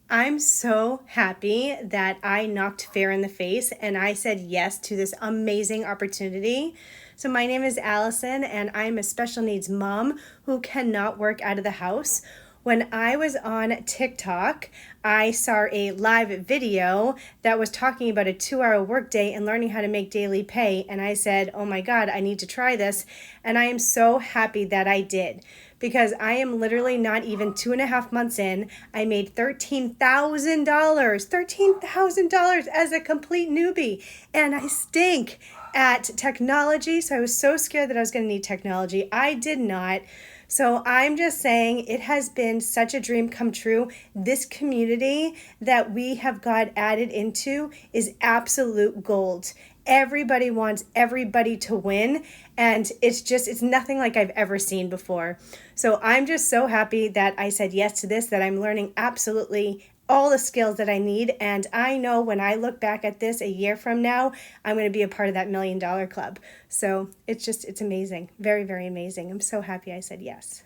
I'm so happy that I knocked fear in the face and I said yes to this amazing opportunity. So, my name is Allison, and I'm a special needs mom who cannot work out of the house. When I was on TikTok, I saw a live video that was talking about a 2-hour workday and learning how to make daily pay. And I said, oh my God, I need to try this. And I am so happy that I did because I am literally not even 2.5 months in. I made $13,000, $13,000 as a complete newbie. And I stink at technology. So I was so scared that I was going to need technology. I did not. So I'm just saying it has been such a dream come true. This community that we have got added into is absolute gold. Everybody wants everybody to win, and it's nothing like I've ever seen before. So I'm just so happy that I said yes to this, that I'm learning absolutely all the skills that I need. And I know when I look back at this a year from now, I'm going to be a part of that $1 million club. So it's amazing. Very, very amazing. I'm so happy I said yes.